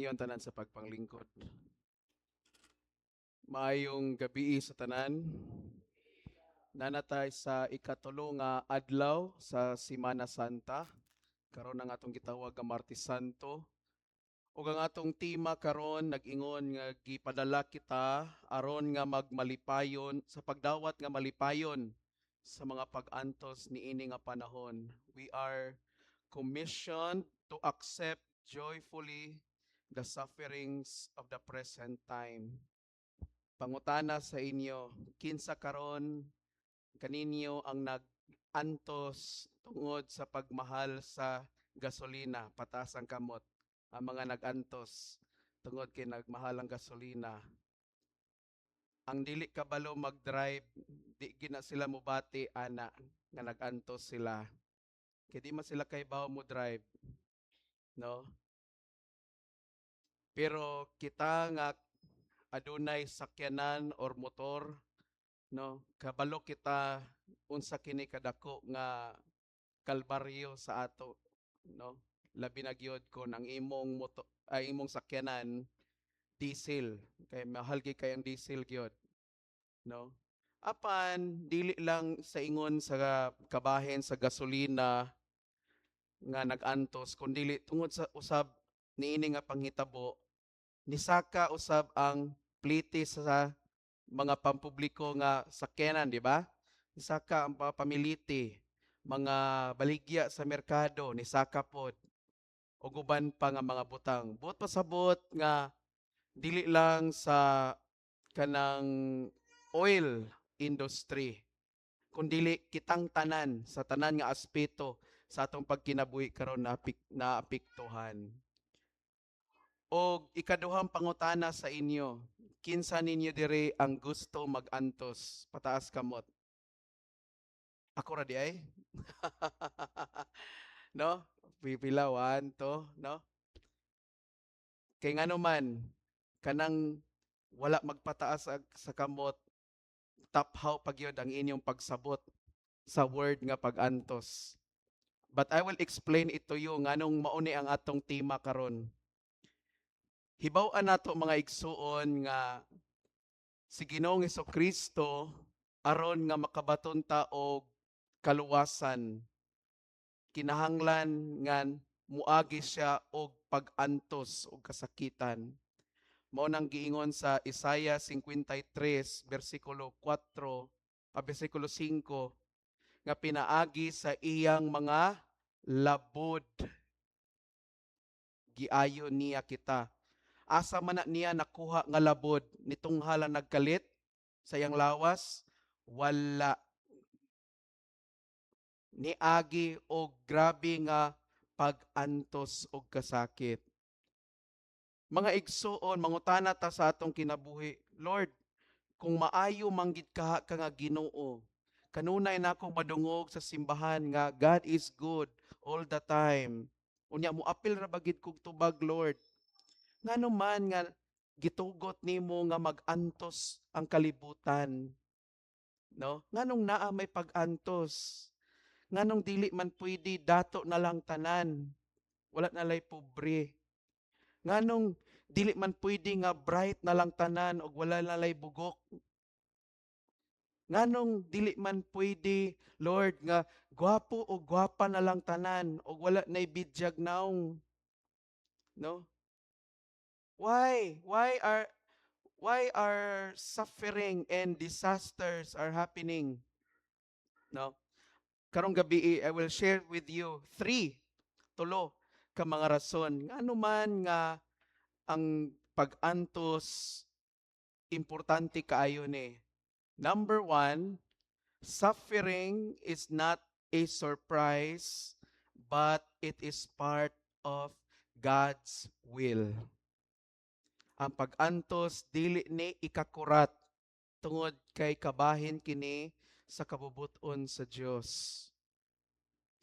Iyon tanan sa pagpanglingkod. Maayong gabi sa tanan. Nanatay sa ikatulo nga adlaw sa Semana Santa. Karon ang atong gitawag nga Martes Santo. Ug ang atong tema karon nag-ingon nga gipadala kita aron nga magmalipayon sa pagdawat nga malipayon sa mga pag-antos niini nga panahon. We are commissioned to accept joyfully the sufferings of the present time. Pangutana sa inyo, kinsa karon kaninyo ang nag-antos tungod sa pagmahal sa gasolina, pataas ang kamot. Ang mga nag-antos tungod kay nagmahal ang gasolina. Ang dili kabalo mag-drive, di gina sila mubati ana nga nag-antos sila. Kay di man sila kay bawo mo drive, no? Pero kita nga adunay sakyanan or motor, no, kabalo kita unsa kini kadako nga kalbaryo sa ato, no, labi na gyud kon ang imong imong sakyanan diesel, kay mahal gyud kay ang diesel gyud, no. Apan dili lang sa ingon sa kabahin sa gasolina nga nag-antos kun dili tungod sa usab niini nga panghitabo nisaka usab ang plite sa mga pampubliko nga sakyanan, di ba? Nisaka ang pamiliti, mga baligya sa merkado, nisaka pod, o guban pa nga mga butang. Buot pasabot nga dili lang sa kanang oil industry, kundili kitang tanan sa tanan nga aspeto sa atong pagkinabuhi karon na apektuhan. O ikaduhang pangutana sa inyo, kinsa ninyo dire ang gusto mag-antos? Pataas kamot. Ako ra di ay. No? Pipila, 1, 2, no? Kay ngano man, kanang wala magpataas sa kamot, taphaw pagyod ang inyong pagsabot sa word nga pag-antos. But I will explain it to you nganong mauni ang atong tema karon. Hibaw-an nato mga igsuon nga si Ginoong Kristo aron nga makabaton ta og kaluwasan, kinahanglan nga muagi siya og pag-antos og kasakitan. Mao nang giingon sa Isaiah 53 versikulo 4 versikulo 5 nga pinaagi sa iyang mga labod giayo niya kita. Asa man na niya nakuha nga labod nitunghala nagkalit sa iyang lawas? Wala. Niagi og grabe nga pag-antos og kasakit. Mga igsuon, mangutana ta sa atong kinabuhi, Lord, kung maayo manggid ka nga Ginoo, kanunay na akong madungog sa simbahan nga God is good all the time. Unya mo apil ra bagid kog tubag, Lord. Ngano man nga gitugot nimo nga mag-antos ang kalibutan, no? Nganong naa may pag-antos? Nganong dili man pwede dato na lang tanan? Wala na lay pobre. Nganong dili man pwede nga bright na lang tanan og wala na lay bugok? Nganong dili man pwede, Lord, nga gwapo o gwapa na lang tanan og wala nay bidyag naong? No? Why? Why are suffering and disasters are happening? No? Karong gabi I will share with you tulo ka mga rason. Ano man nga ang pag-antos importante kaayo ni. Number 1, suffering is not a surprise, but it is part of God's will. Ang pag-antos dili ni ikakurat tungod kay kabahin kini sa kabubuton sa Dios.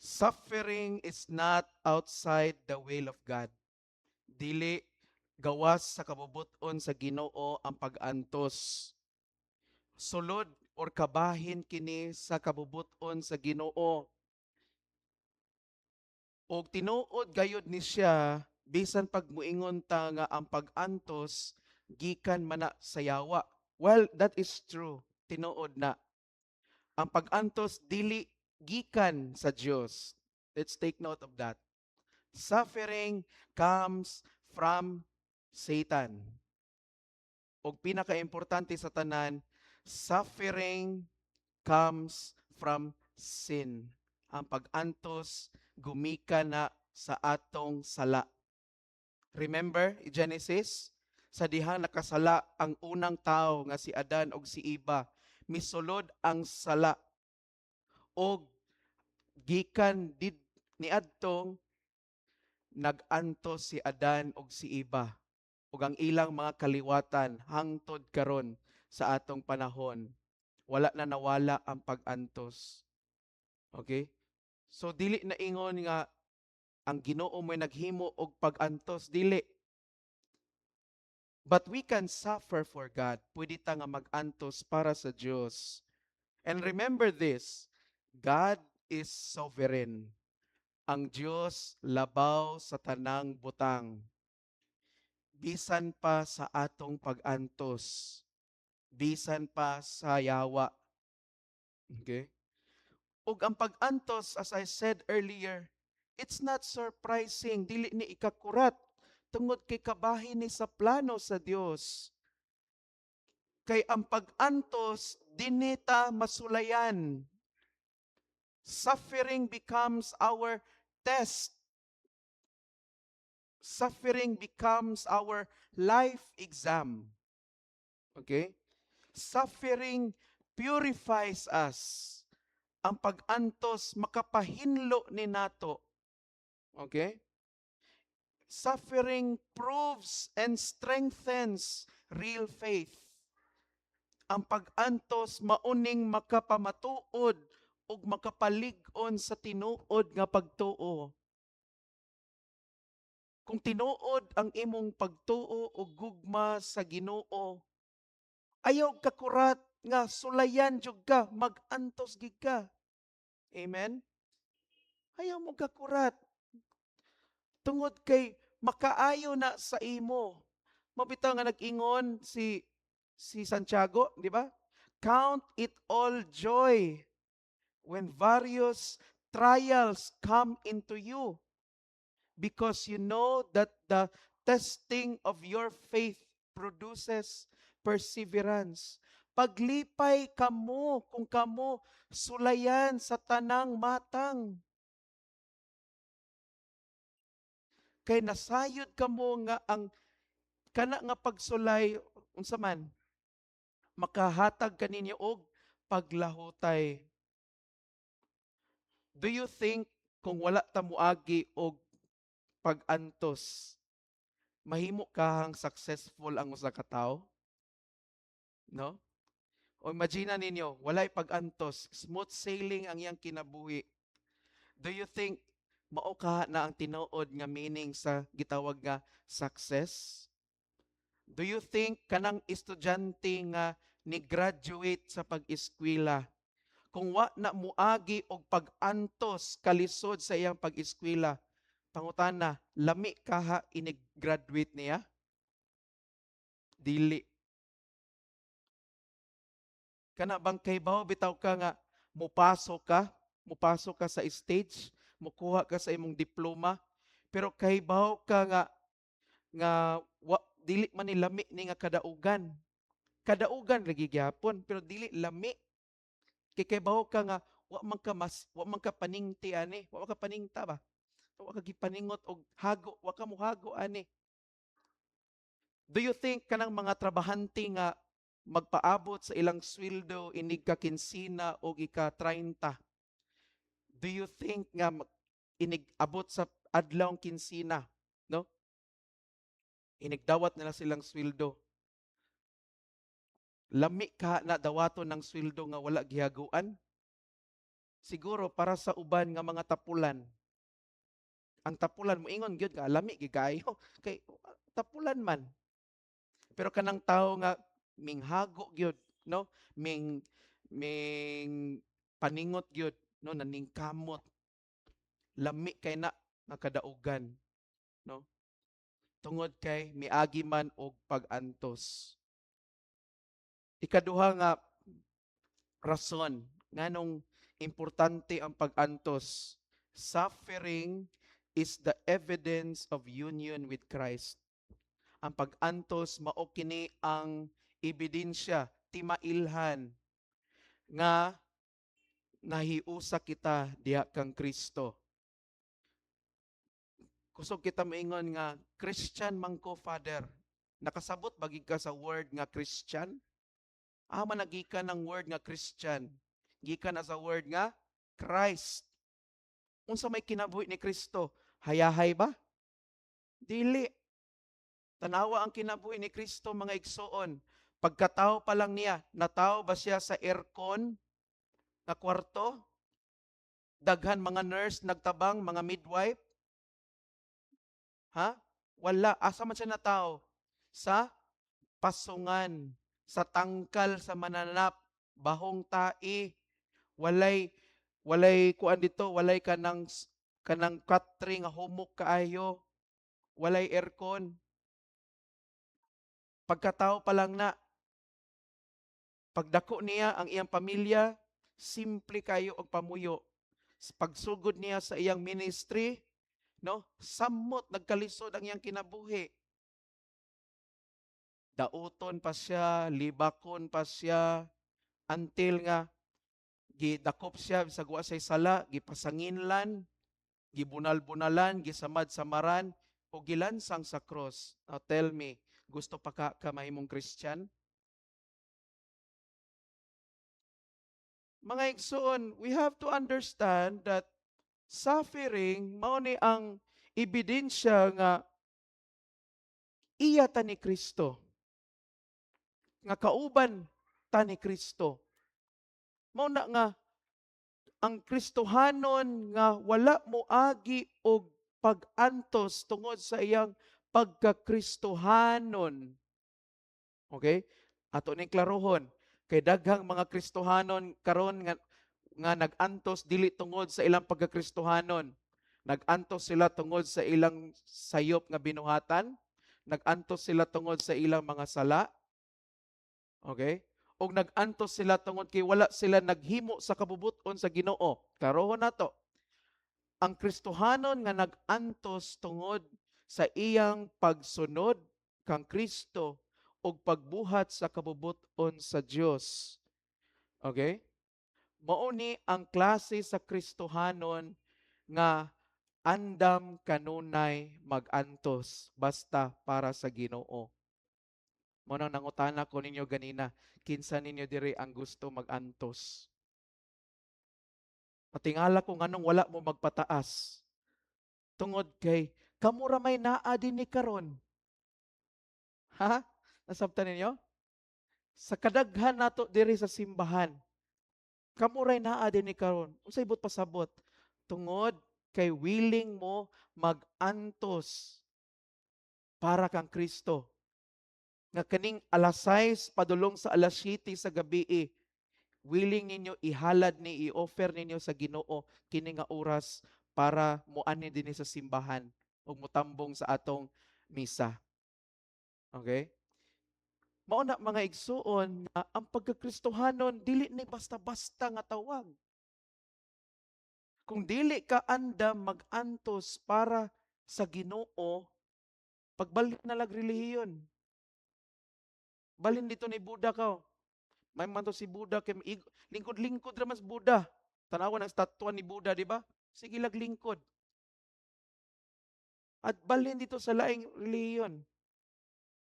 Suffering is not outside the will of God. Dili gawas sa kabubuton sa Ginoo ang pag-antos. Sulod or kabahin kini sa kabubuton sa Ginoo. Og tinuod gayud ni siya bisan pag muingon ta nga ang pag-antos gikan man na sa yawa. Well, that is true. Tinuod na ang pag-antos dili gikan sa Dios. Let's take note of that. Suffering comes from Satan. O pinaka-importante sa tanan, suffering comes from sin. Ang pag-antos gumika na sa atong sala. Remember, Genesis, sa dihang nakasala ang unang tao nga si Adan og si Eva, misulod ang sala og gikan did niadtong nag-antos si Adan og si Eva ug ang ilang mga kaliwatan hangtod karon sa atong panahon. Wala na nawala ang pag-antos. Okay? So dili na ingon nga ang Ginoo mo'y naghimo og pag-antos, dili. But we can suffer for God. Pwede ta nga mag-antos para sa Dios. And remember this, God is sovereign. Ang Dios labaw sa tanang butang. Bisan pa sa atong pag-antos. Bisan pa sa yawa. Okay? Ug ang pag-antos, as I said earlier, it's not surprising. Dili ni ikakurat. Tungod kay kabahin ni sa plano sa Dios. Kay ang pag-antos, dinita masulayan. Suffering becomes our test. Suffering becomes our life exam. Okay? Suffering purifies us. Ang pag-antos makapahinlo ni nato. Okay? Suffering proves and strengthens real faith. Ang pag-antos mauning makapamatuod ug makapalig-on sa tinuod nga pagtuo. Kung tinuod ang imong pagtuo o gugma sa Ginoo, ayaw kakurat nga sulayan jud ka, mag-antos gid ka. Amen? Ayaw mo kakurat. Tungod kay makaayo na sa imo. Mabitaw nga nag-ingon si Santiago, di ba? Count it all joy when various trials come into you, because you know that the testing of your faith produces perseverance. Paglipay kamo kung kamo sulayan sa tanang matang. Kay nasayod kamo nga ang kana nga pagsulay unsa man makahatag kaninyo og paglahutay. Do you think kung wala ta moagi og pag-antos, mahimo kahang successful ang usa ka tawo? No? O imagine ninyo, walay pag-antos, smooth sailing ang iyang kinabuhi. Do you think mao ka na ang tinuod nga meaning sa gitawag nga success? Do you think kanang estudyante nga ni graduate sa pag-eskwela, kung wa na muagi og pag-antos kalisod sa iyang pag-eskwela, pangutana, lami kaha ini-graduate niya? Dili. Kana bang kaybaw bitaw ka nga mupasok ka sa stage, mukuha ka sa imong diploma, pero kaybaw ka nga dili man ni lami ni nga kadaugan. Kadaugan lagi gyapon pero dili lami. Kay kaybaw ka nga wa man ka paningti ani, wa ka paningta ba? Wa ka gipaningot og hago, wa ka mohago ani. Do you think kanang mga trabahante nga magpaabot sa ilang sweldo inig ka kinsina o ika 30? Do you think nga inig abot sa adlawng kinsina, no? Inigdawat nila silang sweldo. Lami ka na dawaton ng sweldo nga wala gihaguan? Siguro para sa uban nga mga tapulan. Ang tapulan mo ingon gyud nga lami gigayo kay tapulan man. Pero kanang tao nga minghago gyud, no? Ming paningot gyud, no, naningkamot. Lami kay na nga kadaugan, no? tungod kay miagi man og pag-antos. Ikaduha nga rason nganong importante ang pag-antos. Suffering is the evidence of union with Christ. Ang pag-antos mao kini ang ebidensya, timailhan nga nahiusa kita diha kang Kristo. Kusog kita maingon nga Christian man ko, Father. Nakasabot bagig ka sa word nga Christian? Managikan ng word nga Christian. Gikan na sa word nga Christ. Unsa may kinabuhi ni Kristo? Hayahay ba? Dili. Tanawa ang kinabuhi ni Kristo, mga igsoon. Pagkatao pa lang niya, natao ba siya sa aircon na kwarto? Daghan mga nurse nagtabang, mga midwife? Ha? Wala. Asa man siya natao? Sa pasungan, sa tangkal sa mananap, bahong tai, walay kuan dito, walay kanang katri nga humok kaayo, walay aircon. Pagkatao pa lang na, pagdako niya ang iyang pamilya, simple kayo og pamuyo. Pagsugod niya sa iyang ministry, no? Samot nagkalisod ang iyang kinabuhi. Dauton pa siya, libakon pa siya, until nga gidakop siya sa guwa say sala, gipasanginlan, gibunal-bunalan, gisamad-samaran, o gilansang sa cross. Now tell me, gusto pa ka mahimong Christian? Mga igsoon, we have to understand that suffering mao ni ang ebidensya nga iya ta ni Kristo. Nga kauban ta ni Kristo. Mao na nga ang Kristohanon nga wala moagi og pag-antos tungod sa iyang pagka-Kristohanon. Okay? Ato ning klarohon kay daghang mga Kristohanon karon nga nag-antos dili tungod sa ilang pagka-Kristohanon. Nag-antos sila tungod sa ilang sayop nga binuhatan, nag-antos sila tungod sa ilang mga sala. Okay? Og nag-antos sila tungod kay wala sila naghimo sa kabubut-on sa Ginoo. Karohon nato. Ang Kristohanon nga nag-antos tungod sa iyang pagsunod kang Kristo og pagbuhat sa kabubut-on sa Dios. Okay? Mao ni ang klase sa Kristohanon nga andam kanunay mag-antos basta para sa Ginoo. Mao nang nangutana ko ninyo ganina, kinsa ninyo diri ang gusto mag-antos? Patingala ko nganong wala mo magpataas. Tungod kay kamo ra may naa din ni karon. Ha? Nasabtan ninyo? Sa kadaghan nato diri sa simbahan, kamo ray naa din ni karon. Unsay but pasabot? Tungod kay willing mo mag-antos para kang Kristo. Nga kaning alas 6 padulong sa alas 7 sa gabi, willing ninyo ihalad ni i-offer ninyo sa Ginoo kini nga oras para moani dinhi sa simbahan ug motambong sa atong misa. Okay? Mao na mga igsuon nga ang pagkakristohanon dili ni basta-basta nga tawag. Kung dili ka andam mag-antos para sa Ginoo, pagbalik na lag relihiyon. Balhin dito ni Buddha ka. May man to si Buddha kay lingkod-lingkod ra mas Buddha. Tanawan ang statwa ni Buddha, di ba? Sige lag lingkod. At balhin dito sa laing relihiyon.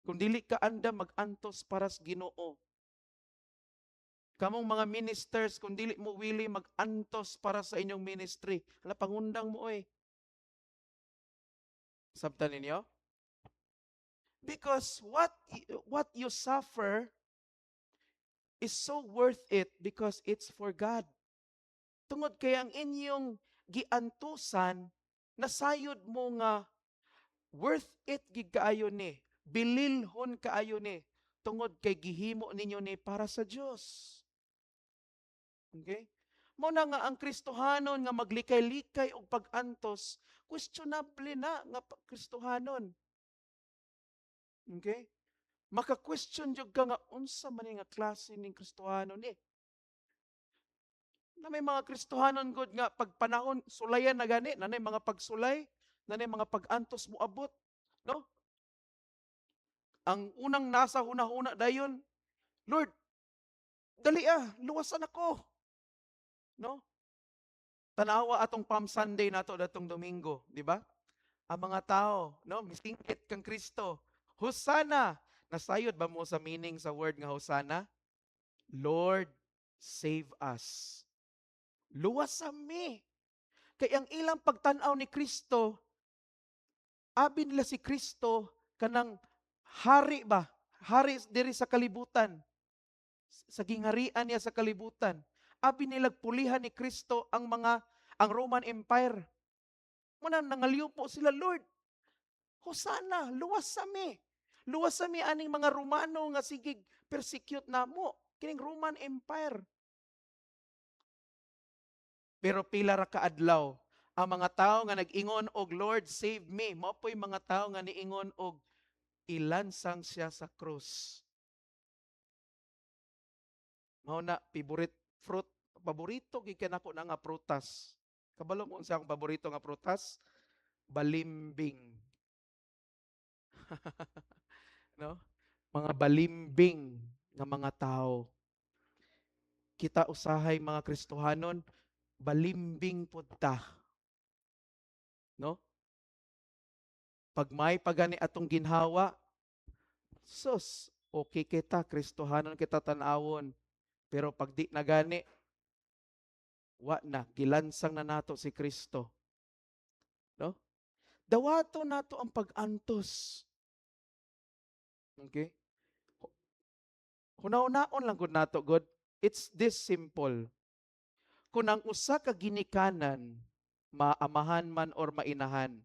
Kung dili ka andam mag-antos para sa Ginoo. Kamong mga ministers, kung dili mo willing mag-antos para sa inyong ministry, hala pangundang mo Sabtan ninyo? Because what you suffer is so worth it because it's for God. Tungod kay ang inyong giantusan, nasayod mo nga worth it gid kaayo ni. Bililhon kaayo ni. Tungod kay gihimo ninyo ni para sa Dios. Okay? Mao na nga ang Kristohanon nga maglikay-likay og pag-antos, questionable na nga Kristohanon. Okay? Maka-question jud ka nga unsa man ni nga klase ning Kristohano ni. Na may mga Kristohanon gud nga pag panahon sulayan na gani, nanay mga pagsulay, nanay mga pag-antos mo abot, no? Ang unang nasa hunahuna dayon, Lord, dali luwasan ako, no? Tanawa atong Palm Sunday nato datong Domingo, di ba? Ang mga tao, no, misingkit kang Kristo. Hosanna! Nasayod ba mo sa meaning sa word nga Hosanna? Lord, save us. Luwas mi. Kay ang ilang pagtanaw ni Kristo, abi nila si Kristo kanang hari ba? Hari diri sa kalibutan. Sa gingharian niya sa kalibutan. Abi nilag pulihan ni Kristo ang Roman Empire. Muna nangaliw po sila, Lord, Hosanna, luwas mi. Luwas mi aning mga Romano nga sigig persecute namo. Kining Roman Empire. Pero pila ra ka adlaw, ang mga tao nga nag-ingon og Lord save me, mao po'y mga tao nga niingon og ilansang siya sa krus. Mao na paborito gid kanako na nga prutas. Kabalo mo unsa akong paborito nga prutas? Balimbing. No? Mga balimbing nga mga tao. Kita usahay mga Kristohanon, balimbing pud ta. No? Pag may pagani atong ginhawa, sus, okay kita, Kristohanon kita tanawon. Pero pag di na gani, wa na, gilansang na nato si Kristo. No? Dawato nato ang pag-antos. Okay? Hunaw-naon lang gud nato, God. It's this simple. Kung ang usa ka ginikanan, maamahan man or mainahan,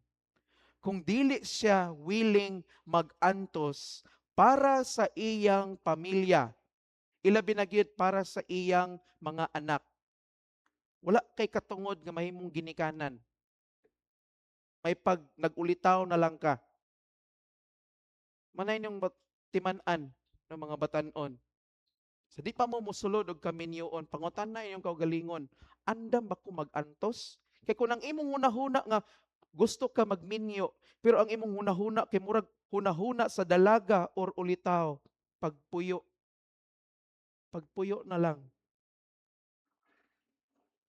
kung dili siya willing mag-antos para sa iyang pamilya, ilabi na gyud para sa iyang mga anak, wala kay katungod nga mahimong ginikanan. May pag nagulitaw na lang ka. Manay yung timan-an ng mga batanon. Sa di pa mo musulod og kaminyoon, pangutan na inyong kaugalingon, andam ba ko mag-antos? Kay kung ang imong hunahuna nga gusto ka magminyo, pero ang imong hunahuna kay murag hunahuna sa dalaga or ulitaw, pagpuyo. Pagpuyo na lang.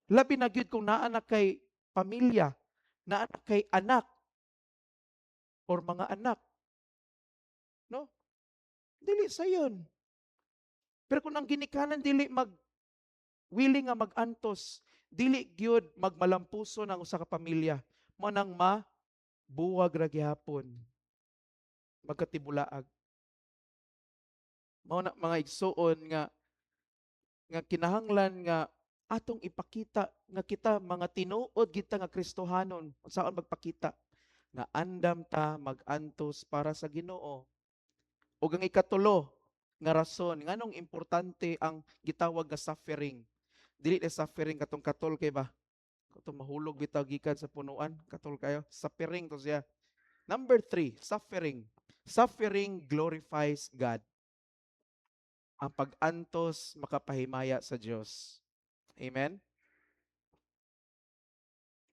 Labi na gyud kung naa na kay pamilya, naa na kay anak or mga anak. No? Dili sayon. Pero kung ang ginikanan dili willing nga mag-antos, dili gyud magmalampuso ng usa ka pamilya, mo nang buwag ra gyapon. Magkatibulaag. Mao na mga igsuon nga kinahanglan nga atong ipakita nga kita mga tinuod kita nga Kristohanon unsaon magpakita nga andam ta mag-antos para sa Ginoo. Ug ang ikatulo nga rason nganong importante ang gitawag nga suffering. Dili na suffering katong katol kay ba? Katong mahulog bitaw gikan sa punuan, katol kayo. Suffering to siya. Number 3, suffering. Suffering glorifies God. Ang pag-antos makapahimaya sa Dios. Amen?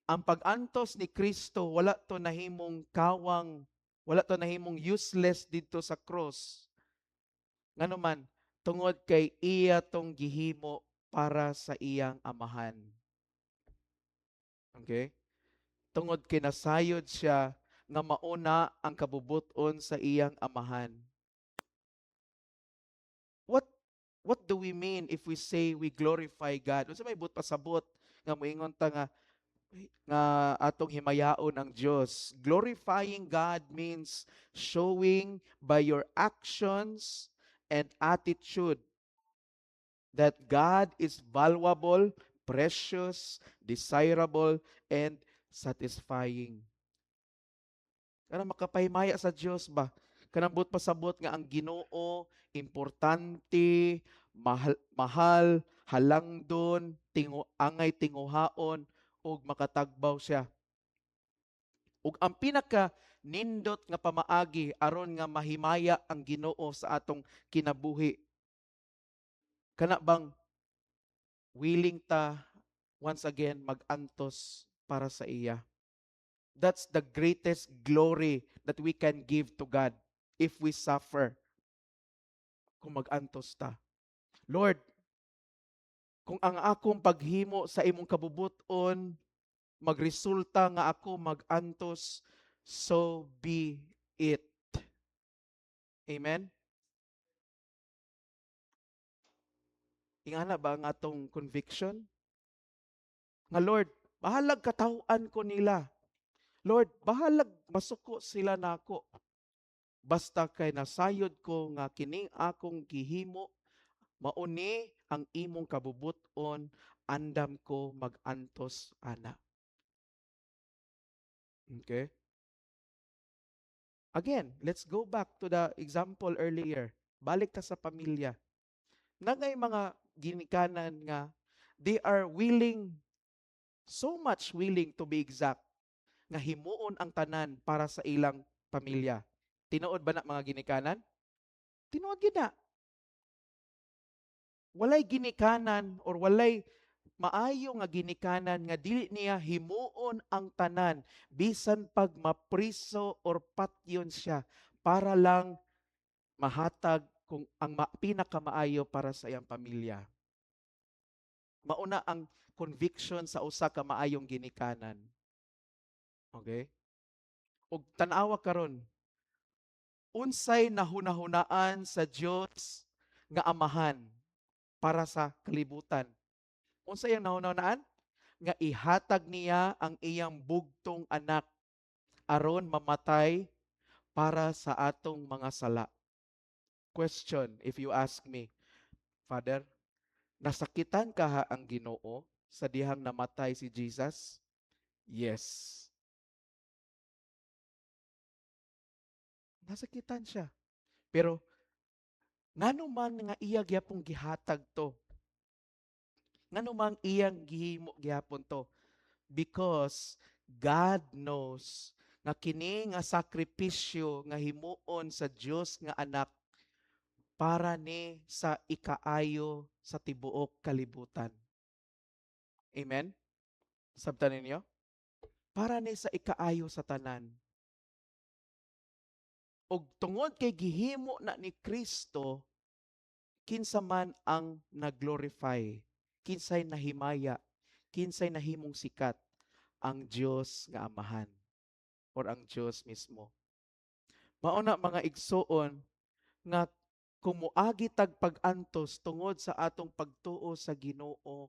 Ang pag-antos ni Kristo, wala to nahimong kawang, wala to nahimong useless dito sa cross. Ngano man, tungod kay iya tong gihimo para sa iyang amahan. Okay? Tungod kay nasayod siya nga mauna ang kabubuton sa iyang amahan. What do we mean if we say we glorify God? Unsa may but pasabot nga moingon ta nga atong himayaon ang Dios. Glorifying God means showing by your actions and attitude that God is valuable, precious, desirable, and satisfying. Kanang makapahimaya sa Dios ba? Kanang but pasabot nga ang Ginoo importante, mahal, halangdon, angay tinguhaon ug makatagbaw siya. Ug ang pinaka nindot nga pamaagi aron nga mahimaya ang Ginoo sa atong kinabuhi. Kana bang willing ta once again mag-antos para sa iya? That's the greatest glory that we can give to God if we suffer kung mag-antos ta. Lord, kung ang akong paghimo sa imong kabubuton magresulta nga ako mag-antos, so be it. Amen? Ingana ba ang atong conviction? Nga Lord, bahalag katawhan ko nila. Lord, bahalag masuko sila nako. Basta kay nasayod ko nga kining akong gihimo, mauni ang imong kabubuton, andam ko mag-antos ana. Okay? Again, let's go back to the example earlier. Balik ta sa pamilya. Nagay mga ginikanan nga they are willing, so much willing to be exact, nga himuon ang tanan para sa ilang pamilya. Tinuod ba na mga ginikanan? Tinuod gid na. Walay ginikanan or walay maayo nga ginikanan nga dili niya himuon ang tanan bisan pag mapriso or patyon siya para lang mahatag kung ang pinakamaayo para sa iyang pamilya. Mauna ang conviction sa usa ka maayong ginikanan. Okay? Ug tan-awa karon, unsay nahunahunaan sa Dios nga amahan para sa kalibutan? Unsay ang nahunahunaan? Nga ihatag niya ang iyang bugtong anak aron mamatay para sa atong mga sala. Question, if you ask me, Father, nasakitan ka ha ang Ginoo sa dihang namatay si Jesus? Yes. Nasakitan siya. Pero ngano man nga iya gyapon gihatag to? Ngano man iyang gihimo gyapon to? Because God knows nga kini nga sakripisyo nga himuon sa Dios nga anak para ni sa ikaayo sa tibuok kalibutan. Amen? Sabtan ninyo? Para ni sa ikaayo sa tanan. Og tungod kay gihimo na ni Kristo, kinsa man ang nag-glorify, kinsay nahimaya, kinsay nahimong sikat, ang Dios nga amahan or ang Dios mismo. Mauna mga igsoon nga kung moagi tag pag-antos tungod sa atong pagtuo sa Ginoo,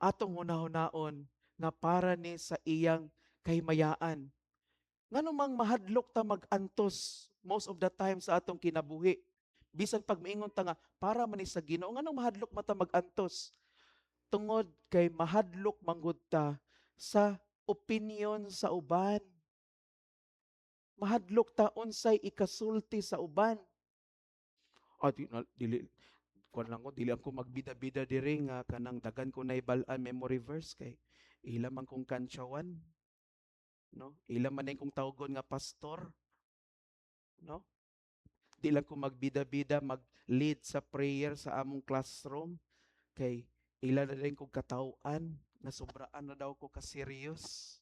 atong hunahunahon nga para ni sa iyang kahimayaan. Ngano mang mahadlok ta mag-antos most of the time sa atong kinabuhi. Bisan pag miingon ta nga para man ni sa Ginoo, nganong mahadlok mata mag-antos? Tungod kay mahadlok manggod ta sa opinion sa uban. Mahadlok ta unsay ikasulti sa uban. Dili kuan lang ko, dili ako magbida-bida diri nga kanang dagan ko na ibal-an memory verse kay ila man kong kantsawan, no? Ila man kong tawgon nga pastor, no? Di lang ko magbida-bida mag-lead sa prayer sa among classroom kay ila na rin kong katawhan na sobraan na daw ko ka-serious.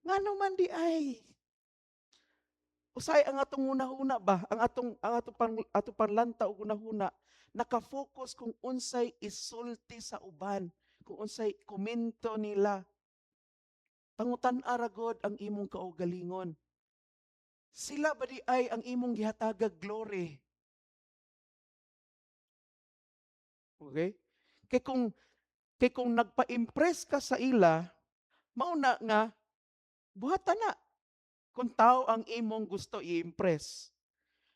Ngano man di ay usay ang atong hunahuna ba? Ang atong panlanta og hunahuna naka-focus kung unsay isulti sa uban, kung unsay komento nila. Pangutan-a ra gud ang imong kaugalingon. Sila ba di ay ang imong gihatagag glory? Okay? Kay kung nagpa-impress ka sa ila, mauna nga buhatan na kung tao ang imong gusto i-impress.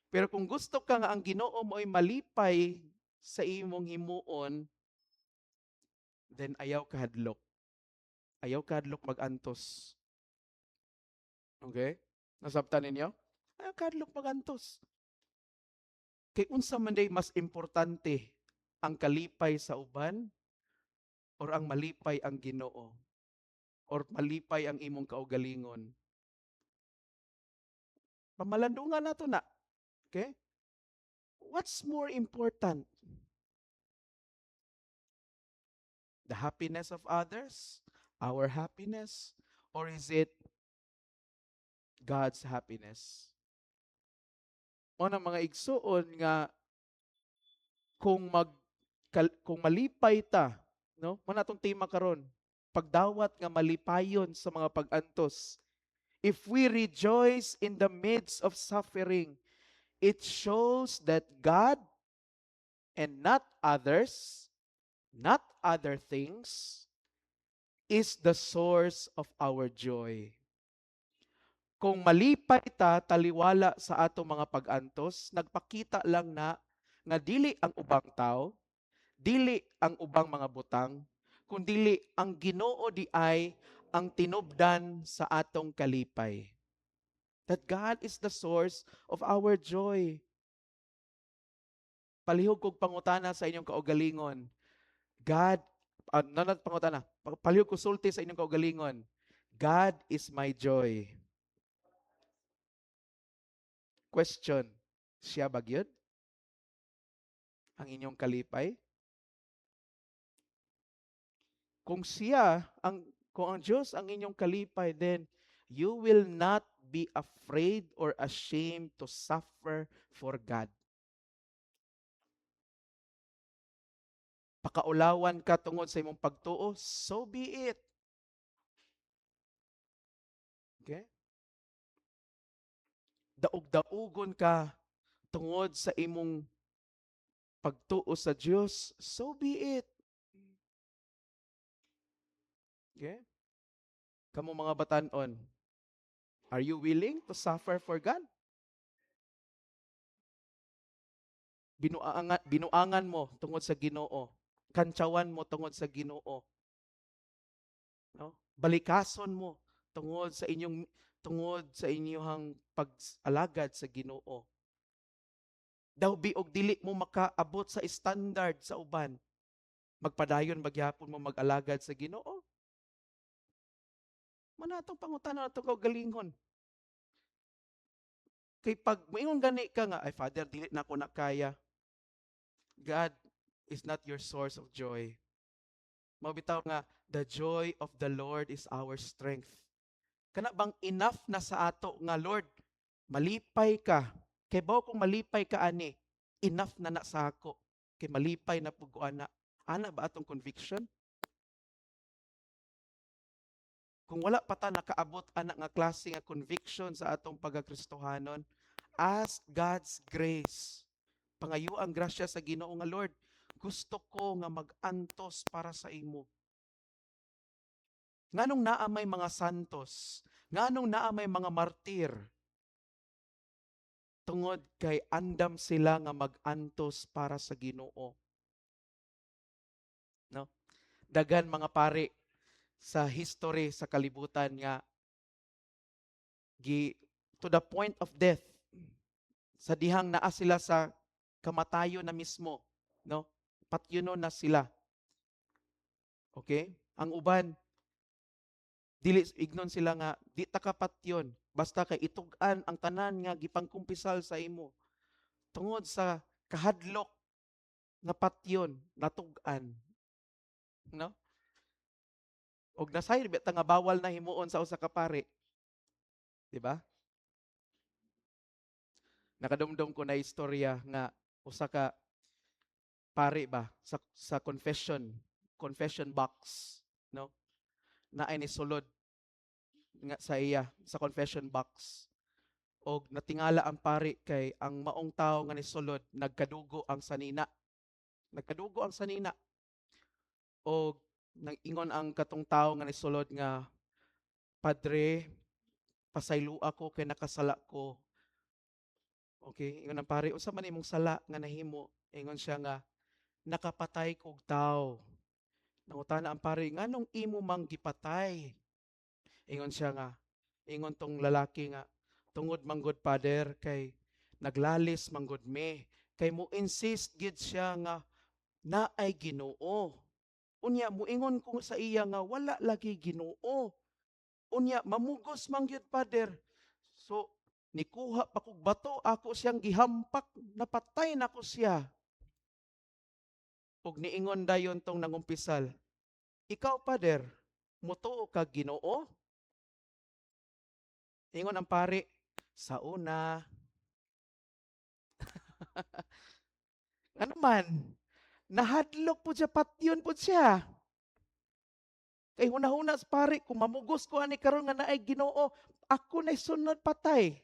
Pero kung gusto ka nga ang Ginoo mo ay malipay sa imong himuon, then ayaw kahadlok. Ayaw kahadlok mag-antos. Okay? Nasabtan ninyo? Ayaw kahadlok mag-antos. Kay unsa man day mas importante, ang kalipay sa uban or ang malipay ang Ginoo? or malipay ang imong kaugalingon. Pamalandungan nato na. Okay? What's more important? The happiness of others? Our happiness? Or is it God's happiness? O ng mga igsuon nga kung kung malipay ta, no? Mo natong tema karon, pagdawat nga malipayon sa mga pag-antos. If we rejoice in the midst of suffering, it shows that God and not others, not other things, is the source of our joy. Kung malipay ta taliwala sa ato mga pag-antos, nagpakita lang na nga dili ang ubang tao, dili ang ubang mga butang, kundili ang Ginoo di ay ang tinubdan sa atong kalipay. That God is the source of our joy. Palihog kog pangutana sa inyong kaugalingon. God, nanat pangutana, palihog ko sulti sa inyong kaugalingon. God is my joy. Question, siya ba gyud ang inyong kalipay? Kung kung ang Diyos ang inyong kalipay, then you will not be afraid or ashamed to suffer for God. Pakaulawan ka tungod sa imong pagtuo, so be it. Okay? Daog-daogon ka tungod sa imong pagtuo sa Diyos, so be it. Okay? Kamu mga batan-on, are you willing to suffer for God? Binuangan mo tungod sa Ginoo. Kantsawan mo tungod sa Ginoo. No? Balikason mo tungod sa inyong pag-alagad sa Ginoo. Daw biog dili mo makaabot sa standard sa uban. Magpadayon magyapon mo mag-alagad sa Ginoo. Manatong pangutana nato kaugalingon. Kay pag moingon gani ka nga, ay Father, dili na ako nakaya. God is not your source of joy. Mabitaw nga, the joy of the Lord is our strength. Kana bang enough na sa ato nga, Lord, malipay ka. Kay bao kung malipay ka ani, enough na sa ako. Kay malipay na pugo ana. Ana ba atong conviction? Kung wala pa ta nakaabot ana nga klase nga conviction sa atong pagkakristohanon, ask God's grace. Pangayo ang grasya sa Ginoo nga, Lord, gusto ko nga mag-antos para sa imo. Nganong naa may mga santos, nganong naa may mga martir, tungod kay andam sila nga mag-antos para sa Ginoo. No? Dagan mga pari sa history sa kalibutan nga to the point of death, sa dihang naa sila sa kamatayon na mismo, no? Patyuno na sila. Okay? Ang uban, dili ignon sila nga di ta kapatyon basta kay itug-an ang tanan nga gipangkumpisal sa imo tungod sa kahadlok nga patyon natug-an, no? Og nasay beta nga bawal na himuon sa usa ka pari, di ba? Nakadumdum ko na istorya nga usa ka pari ba sa confession box, no? Naay ni sulod nga sa iya sa confession box. Og natingala ang pari kay ang maong tao nga nisulod nagkadugo ang sanina. Nagkadugo ang sanina. Og nag-ingon ang katong tao nga nisulod nga, Padre, pasaylo ako kay nakasala ko. Okay, ingon ang pari, unsa man imong sala nga nahimo? Ingon siya nga, nakapatay kog tao. Nangutana ang pari, nganong imo mang gipatay? Ingon siya nga, ingon tong lalaki nga, tungod manggod Pader kay naglalis manggod me. Kay mo insist gid siya nga naay Ginoo. Unya muingon ko sa iya nga wala lagi Ginoo. Unya mamugos man gyud pader. So nikuha pa kog bato, ako siyang gihampak, napatay na ko siya. Ug niingon dayon tong nangumpisal, ikaw pader, mutuo ka Ginoo? Ingon ang pari, sa una, ano man, nahadlok po siya, patyon po siya. Kay hunahuna sa pari, kung mamugos ko ani karon nga naay Ginoo, ako na sunod patay.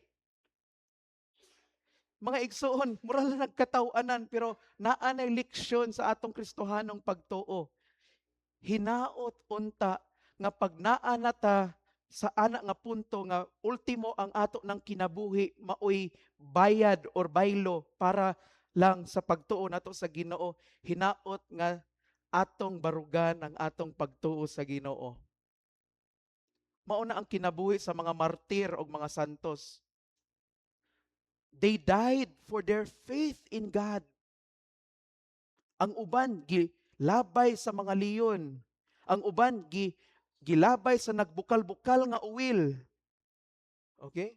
Mga igsoon, mura lang nagkatawanan, pero naa na leksyon sa atong Kristohanong pagtuo. Hinaot unta nga pag naa nata sa ana nga punto nga ultimo ang ato ng kinabuhi maoy bayad or baylo para lang sa pagtuo nato sa Ginoo, hinaot nga atong barugan ang atong pagtuo sa Ginoo. Mao na ang kinabuhi sa mga martir o mga santos. They died for their faith in God. Ang uban gilabay sa mga leon. Ang uban gilabay sa nagbukal-bukal nga uwil. Okay?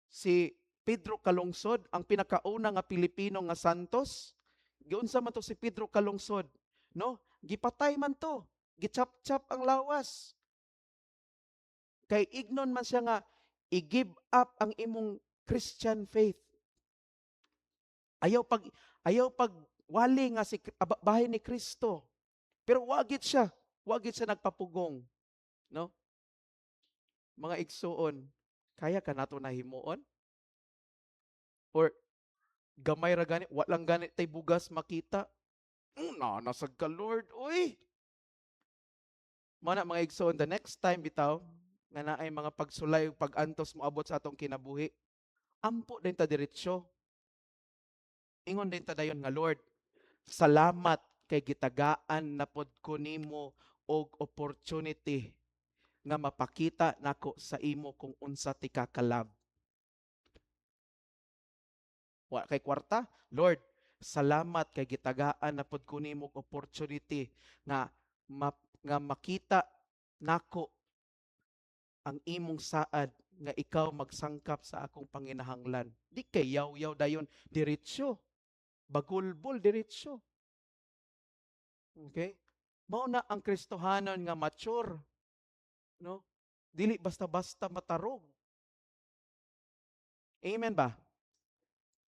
Si Pedro Calungsod, ang pinakauna nga Pilipino nga santos, giunsa man to si Pedro Calungsod, no? Gipatay man to, gichap-chap ang lawas. Kay ignon man siya nga i-give up ang imong Christian faith. Ayaw pag wali nga si bahay ni Kristo. Pero wagit siya nagpapugong, no? Mga igsuon, kaya ka nato nahimuon? Or gamay ra gani, walang gani tay bugas makita? Nasag ka Lord, uy. Mga igsoon, the next time bitaw nga naay mga pagsulay ug pag-antos moabot sa atong kinabuhi, ampo din ta diretsyo. Ingon din ta dayon nga Lord, salamat kay gitagaan na pod ko nimo og opportunity nga mapakita nako sa imo kung unsa ti kakalab. Wa kay kwarta, Lord, salamat kay gitagaan na pod ko nimo og opportunity nga nga makita nako ang imong saad nga ikaw magsangkap sa akong panginahanglan. Di kay yaw-yaw dayon diretsyo. Bagulbol diretsyo. Okay? Mao na ang Kristohanon nga mature, no? Dili basta-basta matarog. Amen ba?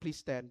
Please stand.